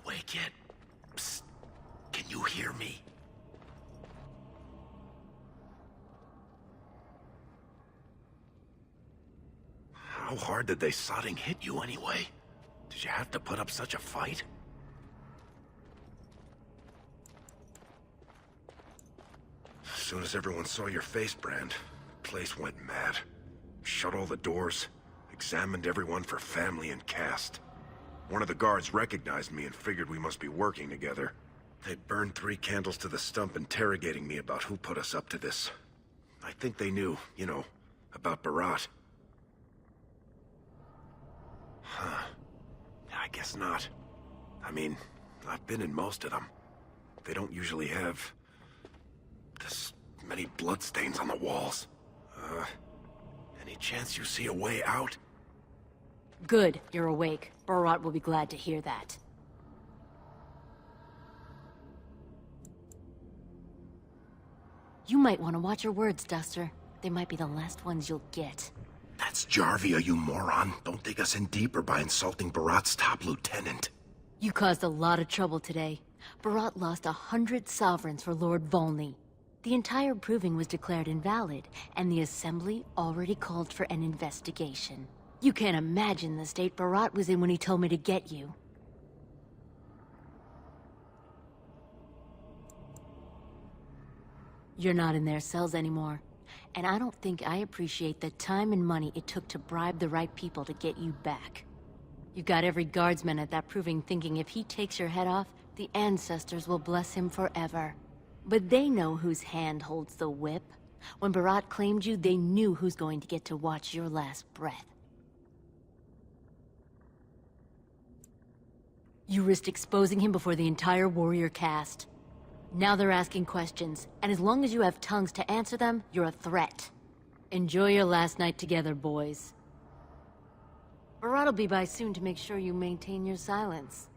awake yet? Psst. Can you hear me? How hard did they sodding hit you anyway? Did you have to put up such a fight? As soon as everyone saw your face, Brand, the place went mad. Shut all the doors, examined everyone for family and caste. One of the guards recognized me and figured we must be working together. They burned 3 candles to the stump interrogating me about who put us up to this. I think they knew, you know, about Barat. Huh. I guess not. I mean, I've been in most of them. They don't usually have this many bloodstains on the walls. Any chance you see a way out? Good, you're awake. Barat will be glad to hear that. You might want to watch your words, Duster. They might be the last ones you'll get. That's Jarvia, you moron. Don't dig us in deeper by insulting Barat's top lieutenant. You caused a lot of trouble today. Barat lost 100 sovereigns for Lord Volney. The entire proving was declared invalid, and the Assembly already called for an investigation. You can't imagine the state Barat was in when he told me to get you. You're not in their cells anymore, and I don't think I appreciate the time and money it took to bribe the right people to get you back. You got every guardsman at that proving thinking if he takes your head off, the ancestors will bless him forever. But they know whose hand holds the whip. When Barat claimed you, they knew who's going to get to watch your last breath. You risked exposing him before the entire warrior caste. Now they're asking questions, and as long as you have tongues to answer them, you're a threat. Enjoy your last night together, boys. Barat will be by soon to make sure you maintain your silence.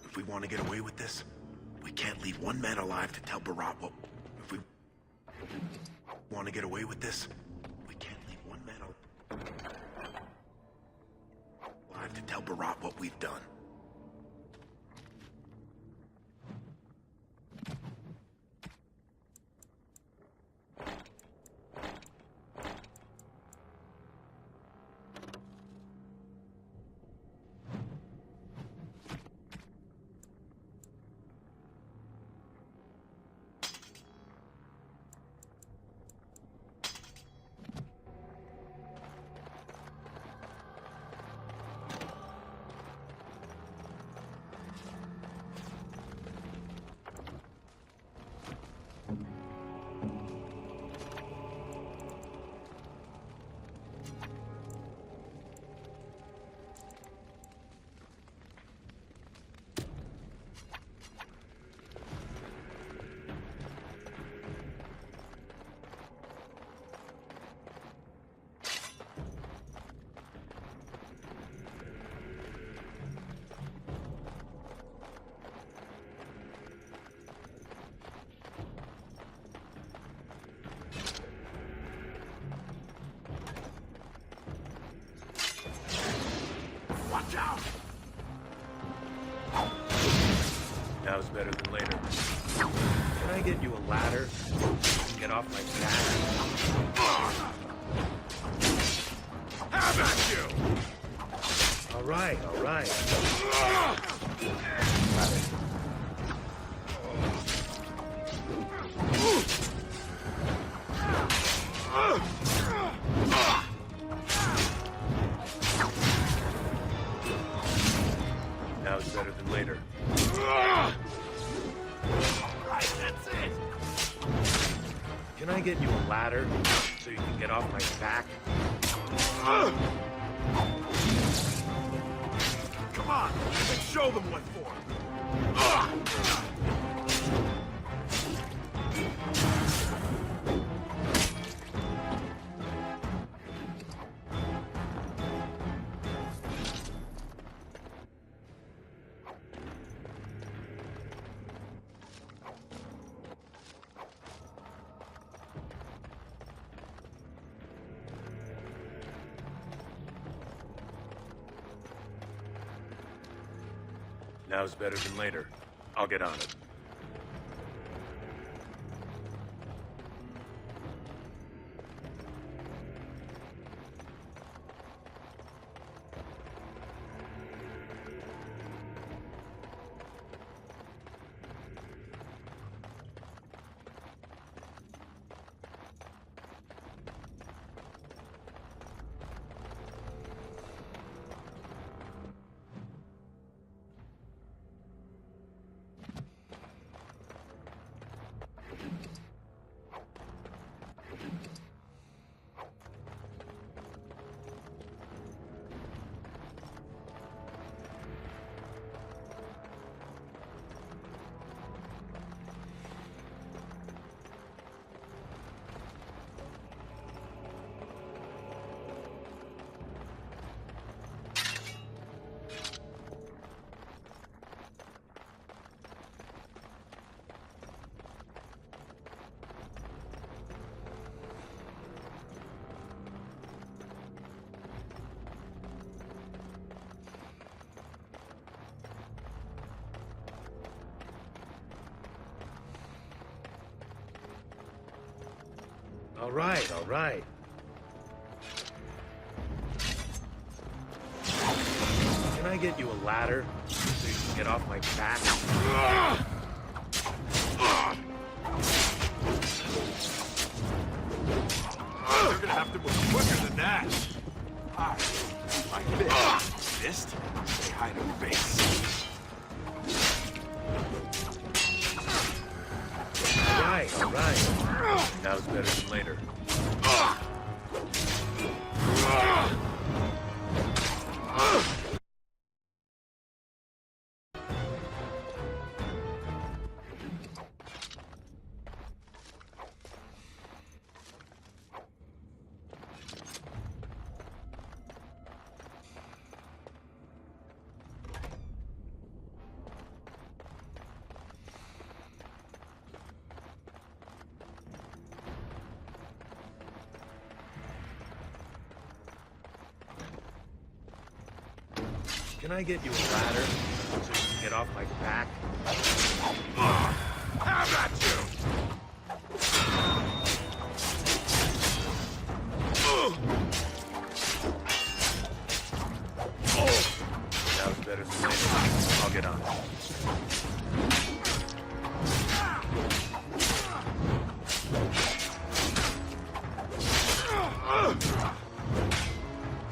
If we want to get away with this, we can't leave one man alive to tell Barat what... If we want to get away with this, we can't leave one man alive to tell Barat what we've done. Watch out! Now's better than later. Can I get you a ladder? Get off my back. Have at you! All right, all right. Now it's better than later. Right, that's it! Can I get you a ladder so you can get off my back? Come on, let's show them what for. Now's better than later. I'll get on it. All right, all right. Can I get you a ladder so you can get off my back? You're gonna have to move quicker than that. Hi. Like this. Fist. Stay hide on base. All right. Now's better than later. Can I get you a ladder so you can get off my back? Have at you! Now's better than later. I'll get on it.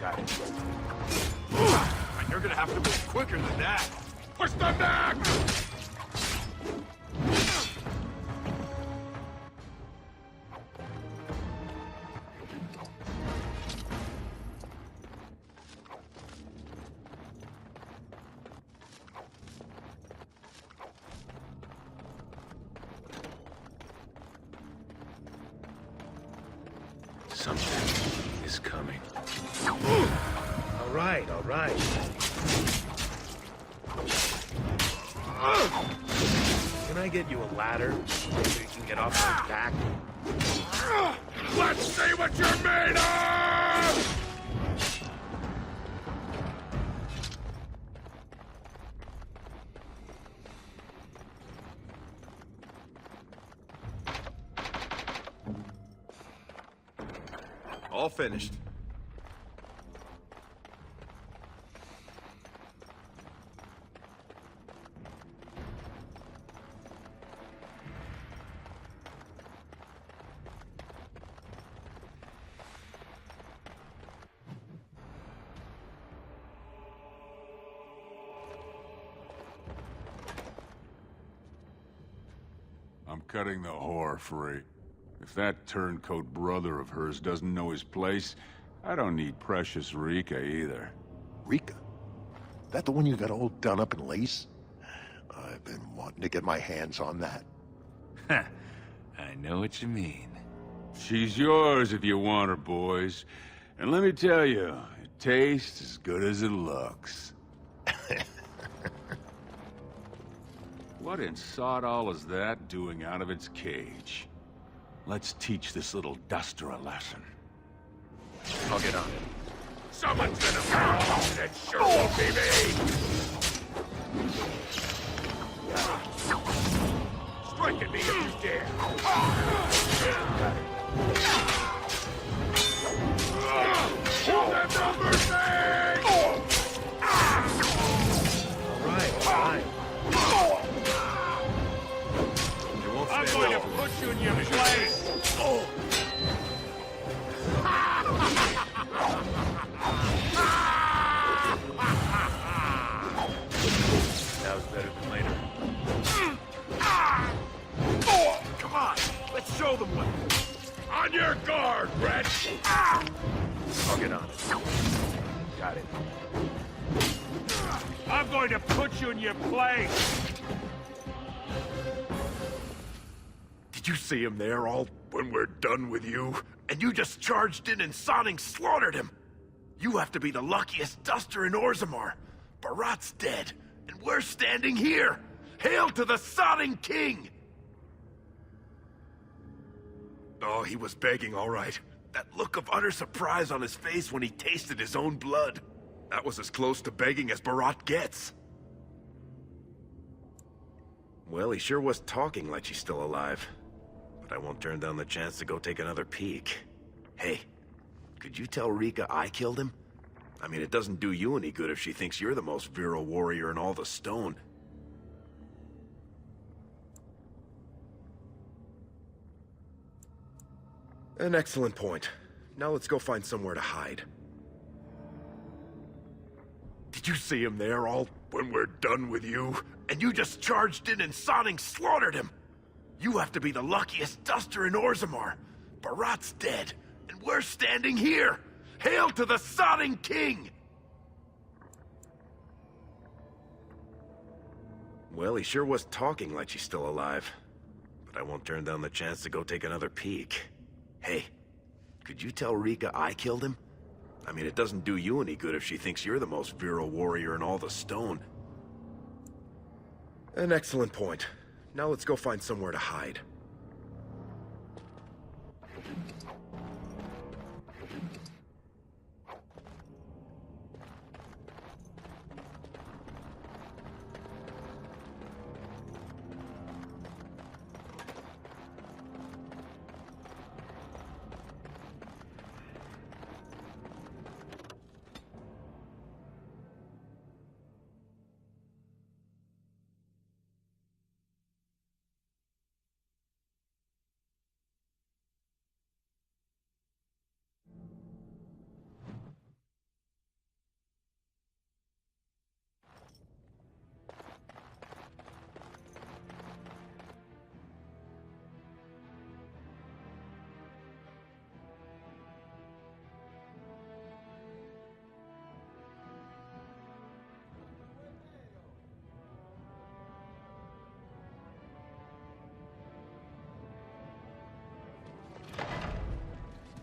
Got it. You're gonna have to move quicker than that. Push them back! Something is coming. All right, all right. Can I get you a ladder so you can get off my back? Let's see what you're made of! All finished. I'm cutting the whore free. If that turncoat brother of hers doesn't know his place, I don't need precious Rika either. Rika? That the one you got all done up in lace? I've been wanting to get my hands on that. I know what you mean. She's yours if you want her, boys. And let me tell you, it tastes as good as it looks. What in sod all is that doing out of its cage? Let's teach this little duster a lesson. I'll get on it. Someone's gonna fall! It sure won't be me! Strike at me if you dare! Hold that number thing! Alright. I'm going to put you in your place! Now's better than later. Come on, let's show them what. On your guard, Brett! I'll get on it. Got it. I'm going to put you in your place! Did you see him there all when we're done with you? And you just charged in and sodding slaughtered him! You have to be the luckiest duster in Orzammar. Barat's dead, and we're standing here! Hail to the sodding king! Oh, he was begging, all right. That look of utter surprise on his face when he tasted his own blood. That was as close to begging as Barat gets. Well, he sure was talking like she's still alive. But I won't turn down the chance to go take another peek. Hey, could you tell Rika I killed him? I mean, it doesn't do you any good if she thinks you're the most virile warrior in all the stone. An excellent point. Now let's go find somewhere to hide. Did you see him there all when we're done with you? And you just charged in and sodding slaughtered him! You have to be the luckiest duster in Orzammar. Barat's dead, and we're standing here! Hail to the sodding king! Well, he sure was talking like she's still alive. But I won't turn down the chance to go take another peek. Hey, could you tell Rika I killed him? I mean, it doesn't do you any good if she thinks you're the most virile warrior in all the stone. An excellent point. Now let's go find somewhere to hide.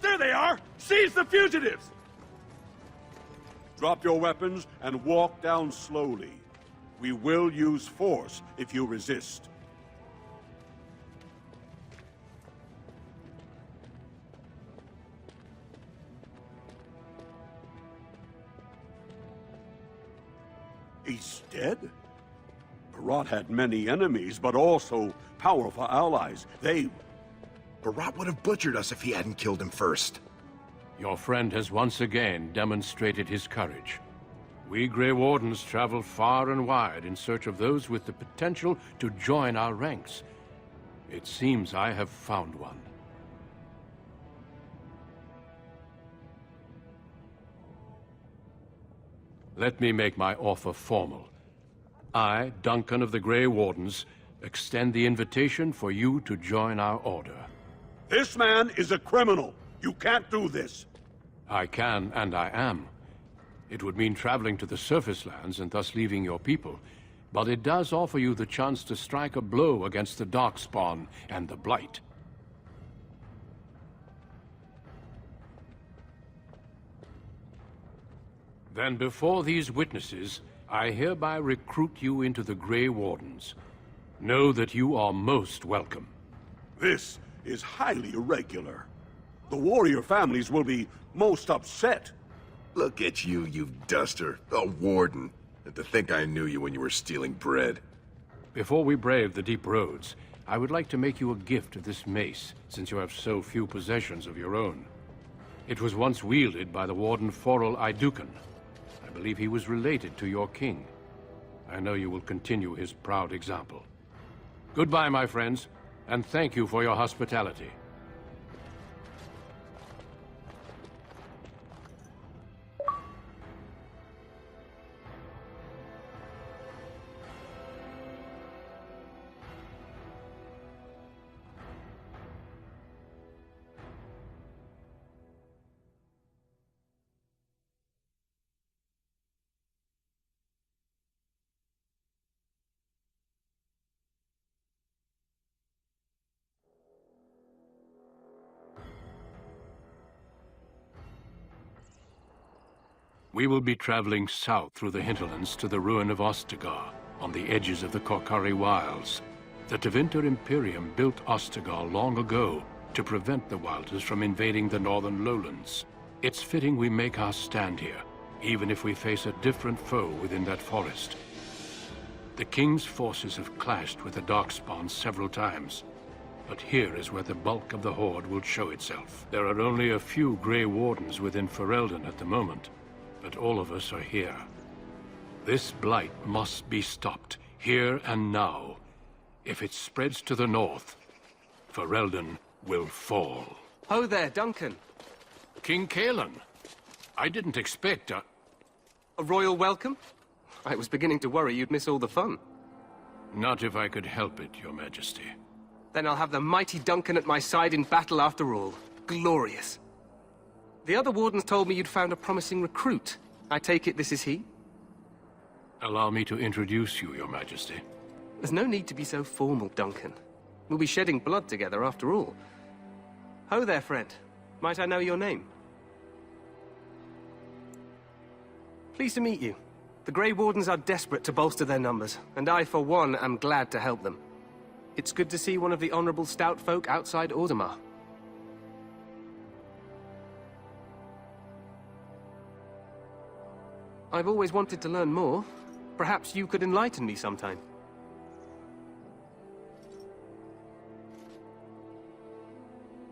There they are! Seize the fugitives! Drop your weapons and walk down slowly. We will use force if you resist. He's dead? Barat had many enemies, but also powerful allies. Barat would have butchered us if he hadn't killed him first. Your friend has once again demonstrated his courage. We Grey Wardens travel far and wide in search of those with the potential to join our ranks. It seems I have found one. Let me make my offer formal. I, Duncan of the Grey Wardens, extend the invitation for you to join our order. This man is a criminal. You can't do this. I can, and I am. It would mean traveling to the surface lands and thus leaving your people, but it does offer you the chance to strike a blow against the Darkspawn and the Blight. Then before these witnesses, I hereby recruit you into the Grey Wardens. Know that you are most welcome. This is highly irregular. The warrior families will be most upset. Look at you, you duster. A warden. And to think I knew you when you were stealing bread. Before we brave the deep roads, I would like to make you a gift of this mace, since you have so few possessions of your own. It was once wielded by the Warden Forel Idukan. I believe he was related to your king. I know you will continue his proud example. Goodbye, my friends, and thank you for your hospitality. We will be traveling south through the hinterlands to the ruin of Ostagar, on the edges of the Korkari Wilds. The Tevinter Imperium built Ostagar long ago to prevent the Wilders from invading the northern lowlands. It's fitting we make our stand here, even if we face a different foe within that forest. The King's forces have clashed with the Darkspawn several times, but here is where the bulk of the Horde will show itself. There are only a few Grey Wardens within Ferelden at the moment, but all of us are here. This blight must be stopped, here and now. If it spreads to the north, Ferelden will fall. Ho there, Duncan. King Kalen, I didn't expect A royal welcome? I was beginning to worry you'd miss all the fun. Not if I could help it, Your Majesty. Then I'll have the mighty Duncan at my side in battle after all. Glorious. The other wardens told me you'd found a promising recruit. I take it this is he? Allow me to introduce you, Your Majesty. There's no need to be so formal, Duncan. We'll be shedding blood together after all. Ho there, friend. Might I know your name? Pleased to meet you. The Grey Wardens are desperate to bolster their numbers, and I, for one, am glad to help them. It's good to see one of the honorable stout folk outside Ordomar. I've always wanted to learn more. Perhaps you could enlighten me sometime.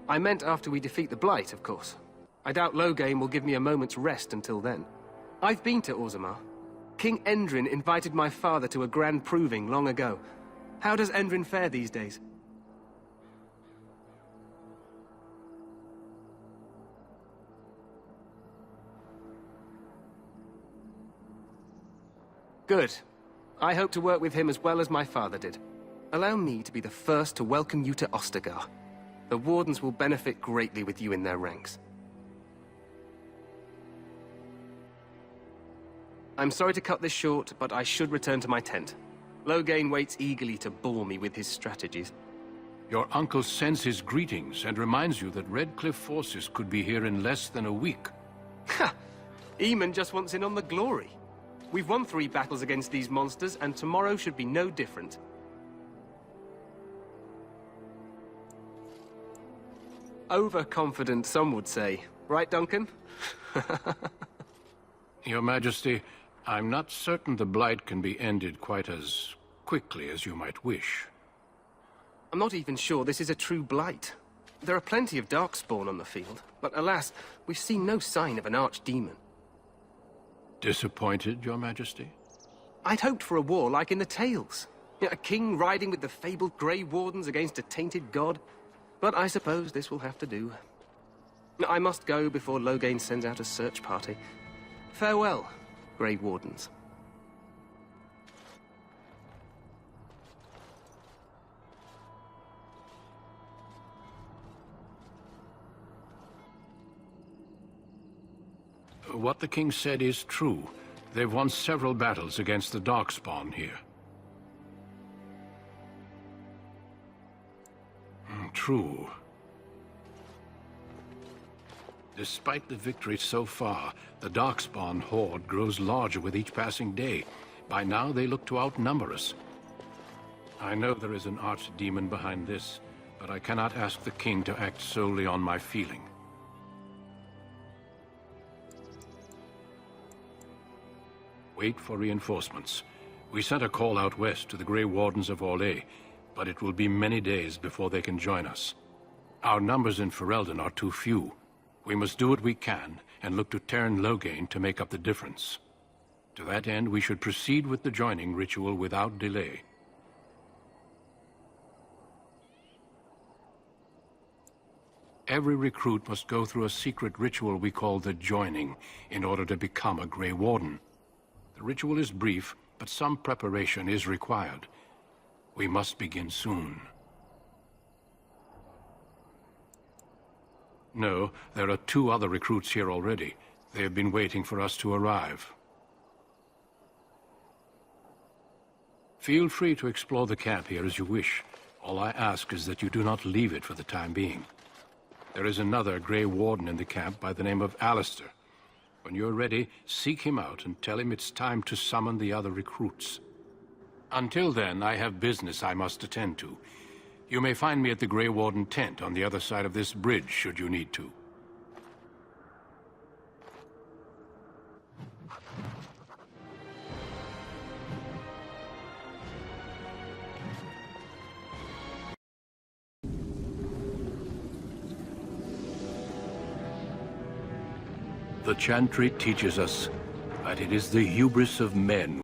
I meant after we defeat the Blight, of course. I doubt Locain will give me a moment's rest until then. I've been to Orzammar. King Endrin invited my father to a grand proving long ago. How does Endrin fare these days? Good. I hope to work with him as well as my father did. Allow me to be the first to welcome you to Ostagar. The Wardens will benefit greatly with you in their ranks. I'm sorry to cut this short, but I should return to my tent. Locain waits eagerly to bore me with his strategies. Your uncle sends his greetings and reminds you that Redcliffe forces could be here in less than a week. Ha! Eamon just wants in on the glory. We've won 3 battles against these monsters, and tomorrow should be no different. Overconfident, some would say. Right, Duncan? Your Majesty, I'm not certain the Blight can be ended quite as quickly as you might wish. I'm not even sure this is a true Blight. There are plenty of Darkspawn on the field, but alas, we've seen no sign of an archdemon. Disappointed, Your Majesty? I'd hoped for a war like in the tales. A king riding with the fabled Grey Wardens against a tainted god. But I suppose this will have to do. I must go before Locain sends out a search party. Farewell, Grey Wardens. What the king said is true. They've won several battles against the Darkspawn here. True. Despite the victory so far, the Darkspawn horde grows larger with each passing day. By now, they look to outnumber us. I know there is an archdemon behind this, but I cannot ask the king to act solely on my feeling. Wait for reinforcements. We sent a call out west to the Grey Wardens of Orlais, but it will be many days before they can join us. Our numbers in Ferelden are too few. We must do what we can and look to turn Locain to make up the difference. To that end, we should proceed with the joining ritual without delay. Every recruit must go through a secret ritual we call the joining in order to become a Grey Warden. The ritual is brief, but some preparation is required. We must begin soon. No, there are 2 other recruits here already. They have been waiting for us to arrive. Feel free to explore the camp here as you wish. All I ask is that you do not leave it for the time being. There is another Grey Warden in the camp by the name of Alistair. When you're ready, seek him out and tell him it's time to summon the other recruits. Until then, I have business I must attend to. You may find me at the Grey Warden tent on the other side of this bridge, should you need to. The Chantry teaches us that it is the hubris of men